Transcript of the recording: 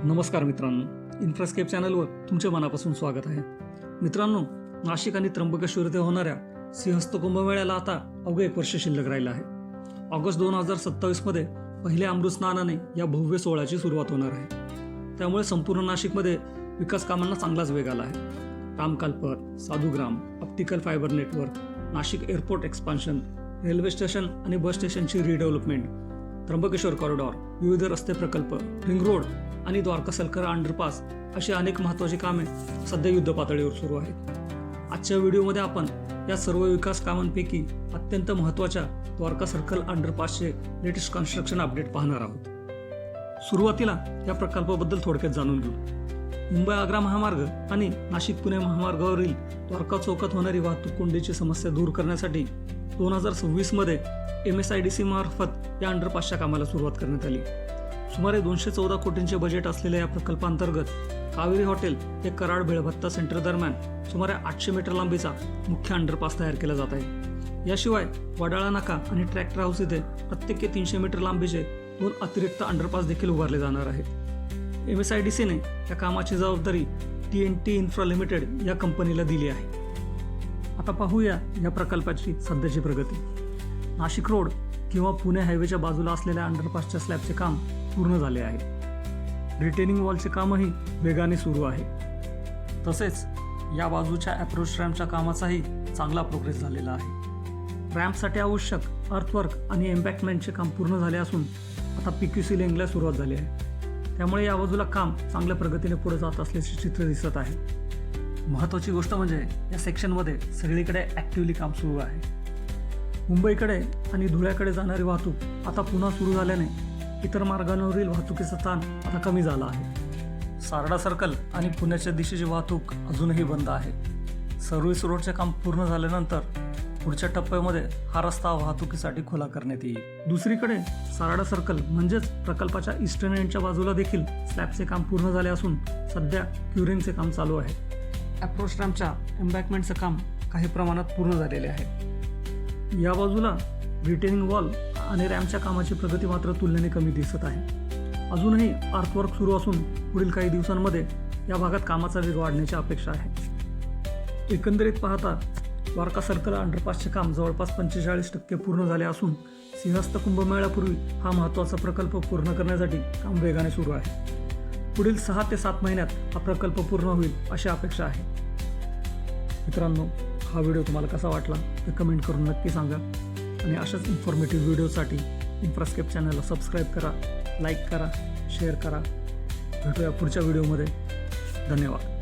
नमस्कार मित्रांनो, इन्फ्रास्केप चॅनलवर तुमचे मनापासून स्वागत आहे. मित्रांनो, नाशिक आणि त्र्यंबकेश्वर येथे होणाऱ्या सिंहस्थ कुंभमेळ्याला आता अवघे 1 वर्ष शिल्लक राहिलं आहे. ऑगस्ट 2027मध्ये पहिल्या अमृत स्नानाने या भव्य सोहळ्याची सुरुवात होणार आहे. त्यामुळे संपूर्ण नाशिकमध्ये विकास कामांना चांगलाच वेग आला आहे. रामकालपर, Sadhugram, optical fibre network, Nashik airport expansion, railway station आणि बस स्टेशनची रिडेव्हलपमेंट, त्र्यंबकेश्वर कॉरिडॉर, विविध रस्ते प्रकल्प, रिंग रोड आणि द्वारका सलकरा अंडरपास अशी अनेक महत्त्वाची कामे सध्या युद्ध पातळीवर सुरू आहेत. आजच्या व्हिडिओमध्ये आपण या सर्व विकास कामांपैकी अत्यंत महत्त्वाच्या द्वारका सर्कल अंडरपासचे लेटेस्ट कन्स्ट्रक्शन अपडेट पाहणार आहोत. सुरुवातीला या प्रकल्पाबद्दल थोडक्यात जाणून घेऊ. मुंबई आग्रा महामार्ग आणि नाशिक पुणे महामार्गावरील द्वारका चौकात होणारी वाहतूक कोंडीची समस्या दूर करण्यासाठी 2026मध्ये MSIDC मार्फत या अंडरपासच्या कामाला सुरुवात करण्यात आली. सुमारे 214 कोटींचे बजेट असलेल्या या प्रकल्पांतर्गत कावेरी हॉटेल ते कराड भेळभत्ता सेंटर दरम्यान सुमारे 800 मीटर लांबीचा मुख्य अंडरपास तयार केला जात आहे. याशिवाय वडाळा नाका आणि ट्रॅक्टर हाऊस इथे प्रत्येकी 300 मीटर लांबीचे 2 अतिरिक्त अंडरपास देखील उभारले जाणार आहेत. MSIDCने या कामाची जबाबदारी TNT इन्फ्रा लिमिटेड या कंपनीला दिली आहे. आता पाहूया या प्रकल्पाची सध्याची प्रगती. नाशिक रोड किंवा पुणे हायवेच्या बाजूला असलेल्या अंडरपासच्या स्लॅबचे काम पूर्ण झाले आहे. रिटेनिंग वॉलचे कामही वेगाने सुरू आहे. तसेच या बाजूच्या अप्रोच रॅम्पच्या कामाचाही चांगला प्रोग्रेस झालेला आहे. रॅम्पसाठी आवश्यक अर्थवर्क आणि एम्बॅकमेंटचे काम पूर्ण झाले असून आता PQC लिंकला सुरुवात झाली आहे. त्यामुळे या बाजूला काम चांगल्या प्रगतीने पुढे जात असल्याचे चित्र दिसत आहे. महत्त्वाची गोष्ट म्हणजे या सेक्शनमध्ये सगळीकडे ॲक्टिव्हली काम सुरू आहे. मुंबईकडे आणि धुळ्याकडे जाणारी वाहतूक आता पुन्हा सुरू झाल्याने इतर मार्गांवरील वाहतुकीचा ताण आता कमी झाला आहे. सारडा सर्कल आणि पुण्याच्या दिशेची वाहतूक अजूनही बंद आहे. सर्व्हिस रोडचे काम पूर्ण झाल्यानंतर पुढच्या टप्प्यामध्ये हा रस्ता वाहतुकीसाठी खुला करण्यात येईल. दुसरीकडे सारडा सर्कल म्हणजेच प्रकल्पाच्या ईस्टर्न एंडच्या बाजूला देखील स्लॅबचे काम पूर्ण झाले असून सध्या क्युरिंगचे काम चालू आहे. अप्रोच रॅम्पच्या एम्बॅकमेंटचं काम काही प्रमाणात पूर्ण झालेले आहे. या बाजूला रिटेनिंग वॉल आणि रॅम्पच्या कामाची प्रगती मात्र तुलनेने कमी दिसत आहे. अजूनही अर्थवर्क सुरू असून पुढील काही दिवसांमध्ये या भागात कामाचा वेग वाढण्याची अपेक्षा आहे. एकंदरीत पाहता द्वारका सर्कल अंडरपासचे काम जवळपास 45% पूर्ण झाले असून सिंहस्थ कुंभमेळ्यापूर्वी हा महत्त्वाचा प्रकल्प पूर्ण करण्यासाठी काम वेगाने सुरू आहे. पुढील 6 ते 7 महिन्यात हा प्रकल्प पूर्ण होईल अशी अपेक्षा आहे. मित्रांनो, हा व्हिडिओ तुम्हाला कसा वाटला ते कमेंट करून नक्की सांगा आणि अशाच इन्फॉर्मेटिव्ह व्हिडिओसाठी इन्फ्रास्केप चॅनलला सबस्क्राईब करा, लाईक करा, शेअर करा. भेटूया पुढच्या व्हिडिओमध्ये. धन्यवाद.